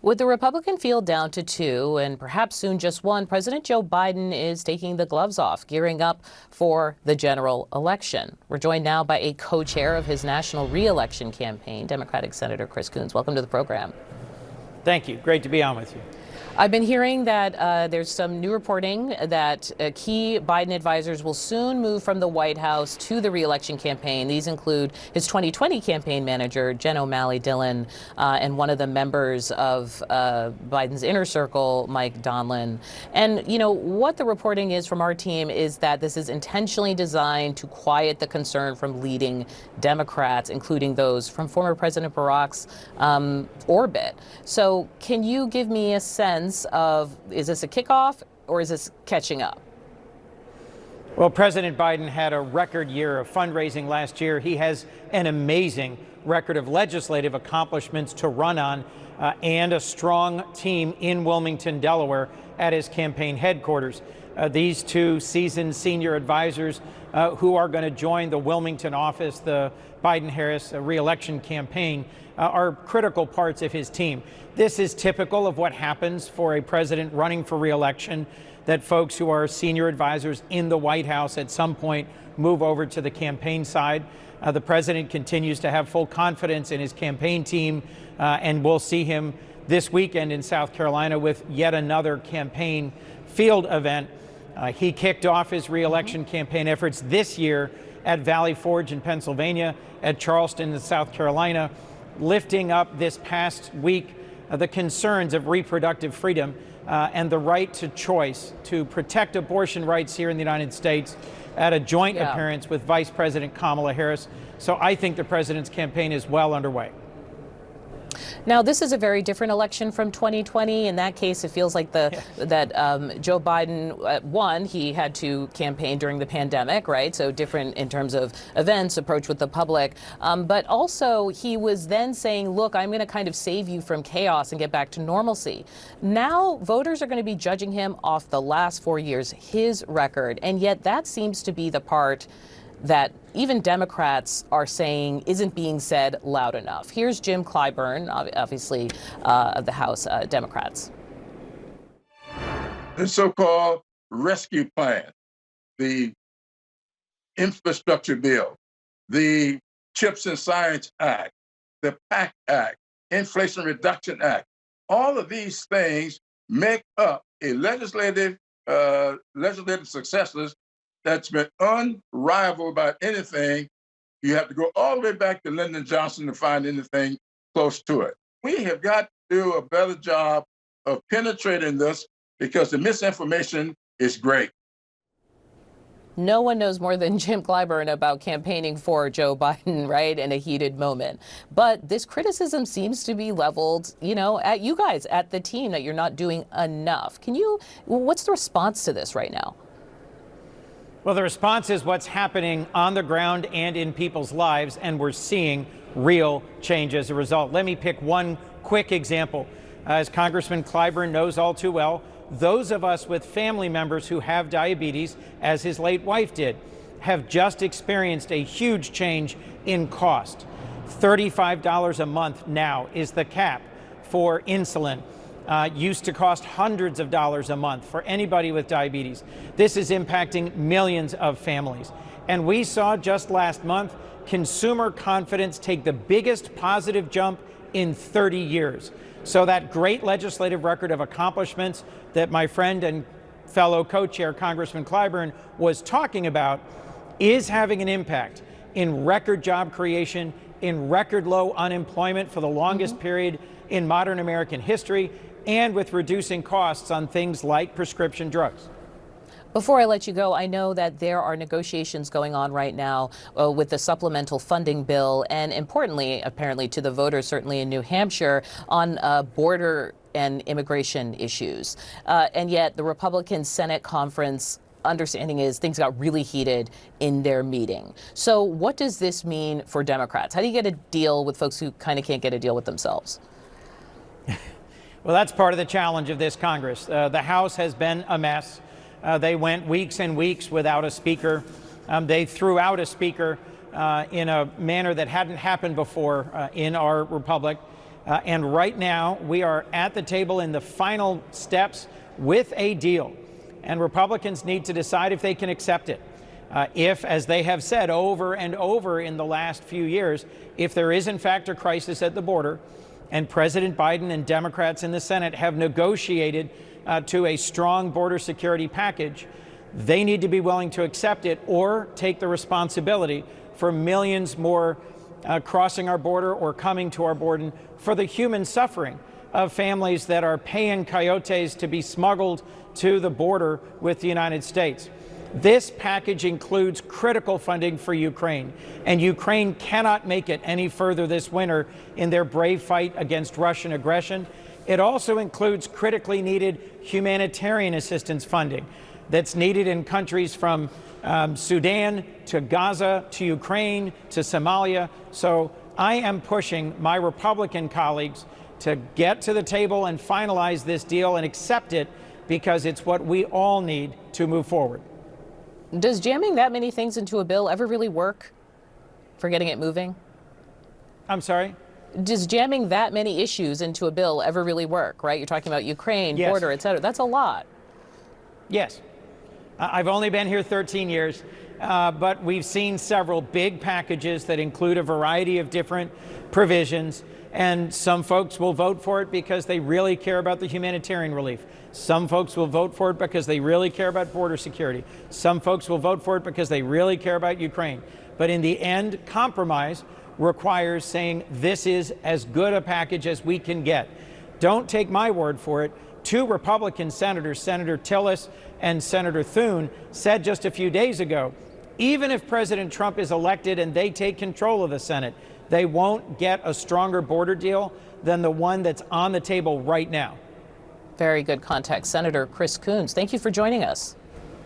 With the Republican field down to two and perhaps soon just one, President Joe Biden is taking the gloves off, gearing up for the general election. We're joined now by a co-chair of his national re-election campaign, Democratic Senator Chris Coons. Welcome to the program. Thank you. Great to be on with you. I've been hearing that there's some new reporting that key Biden advisors will soon move from the White House to the re-election campaign. These include his 2020 campaign manager, Jen O'Malley Dillon, and one of the members of Biden's inner circle, Mike Donlin. And, you know, what the reporting is from our team is that this is intentionally designed to quiet the concern from leading Democrats, including those from former President Barack's orbit. So can you give me a sense of, is this a kickoff or is this catching up? Well, President Biden had a record year of fundraising last year. He has an amazing record of legislative accomplishments to run on and a strong team in Wilmington, Delaware at his campaign headquarters. These two seasoned senior advisors who are going to join the Wilmington office, the Biden-Harris re-election campaign, are critical parts of his team. This is typical of what happens for a president running for re-election, that folks who are senior advisors in the White House at some point move over to the campaign side. The president continues to have full confidence in his campaign team, and we'll see him this weekend in South Carolina with yet another campaign field event. He kicked off his re-election campaign efforts this year at Valley Forge in Pennsylvania, at Charleston in South Carolina, lifting up this past week the concerns of reproductive freedom and the right to choice, to protect abortion rights here in the United States, at a joint appearance with Vice President Kamala Harris. So I think the president's campaign is well underway. Now, this is a very different election from 2020. In that case, it feels like that Joe Biden won. He had to campaign during the pandemic, right? So different in terms of events, approach with the public. But also, he was then saying, look, I'm going to kind of save you from chaos and get back to normalcy. Now, voters are going to be judging him off the last 4 years, his record. And yet that seems to be the part that even Democrats are saying isn't being said loud enough. Here's Jim Clyburn, obviously, of the House Democrats. The so-called rescue plan, the infrastructure bill, the CHIPS and Science Act, the PACT Act, Inflation Reduction Act, all of these things make up a legislative successes that's been unrivaled by anything. You have to go all the way back to Lyndon Johnson to find anything close to it. We have got to do a better job of penetrating this because the misinformation is great. No one knows more than Jim Clyburn about campaigning for Joe Biden, right, in a heated moment. But this criticism seems to be leveled, you know, at you guys, at the team, that you're not doing enough. What's the response to this right now? Well, the response is what's happening on the ground and in people's lives, and we're seeing real change as a result. Let me pick one quick example. As Congressman Clyburn knows all too well, those of us with family members who have diabetes, as his late wife did, have just experienced a huge change in cost. $35 a month now is the cap for insulin. Used to cost hundreds of dollars a month for anybody with diabetes. This is impacting millions of families. And we saw just last month consumer confidence take the biggest positive jump in 30 years. So that great legislative record of accomplishments that my friend and fellow co-chair Congressman Clyburn was talking about is having an impact in record job creation, in record low unemployment for the longest period in modern American history, and with reducing costs on things like prescription drugs. Before I let you go, I know that there are negotiations going on right now with the supplemental funding bill, and importantly, apparently to the voters, certainly in New Hampshire, on border and immigration issues. And yet the Republican Senate conference understanding is things got really heated in their meeting. So what does this mean for Democrats? How do you get a deal with folks who kind of can't get a deal with themselves? Well, that's part of the challenge of this Congress. The House has been a mess. They went weeks and weeks without a speaker. They threw out a speaker in a manner that hadn't happened before in our republic. And right now, we are at the table in the final steps with a deal. And Republicans need to decide if they can accept it. If, as they have said over and over in the last few years, if there is in fact a crisis at the border, and President Biden and Democrats in the Senate have negotiated to a strong border security package, they need to be willing to accept it or take the responsibility for millions more crossing our border or coming to our border, for the human suffering of families that are paying coyotes to be smuggled to the border with the United States. This package includes critical funding for Ukraine, and Ukraine cannot make it any further this winter in their brave fight against Russian aggression. It also includes critically needed humanitarian assistance funding that's needed in countries from Sudan to Gaza to Ukraine to Somalia. So I am pushing my Republican colleagues to get to the table and finalize this deal and accept it, because it's what we all need to move forward. Does jamming that many things into a bill ever really work for getting it moving? I'm sorry? Does jamming that many issues into a bill ever really work, right? You're talking about Ukraine, Yes. border, et cetera. That's a lot. Yes. I've only been here 13 years, but we've seen several big packages that include a variety of different provisions, and some folks will vote for it because they really care about the humanitarian relief. Some folks will vote for it because they really care about border security. Some folks will vote for it because they really care about Ukraine. But in the end, compromise requires saying this is as good a package as we can get. Don't take my word for it. Two Republican senators, Senator Tillis and Senator Thune, said just a few days ago, even if President Trump is elected and they take control of the Senate, they won't get a stronger border deal than the one that's on the table right now. Very good context. Senator Chris Coons, thank you for joining us.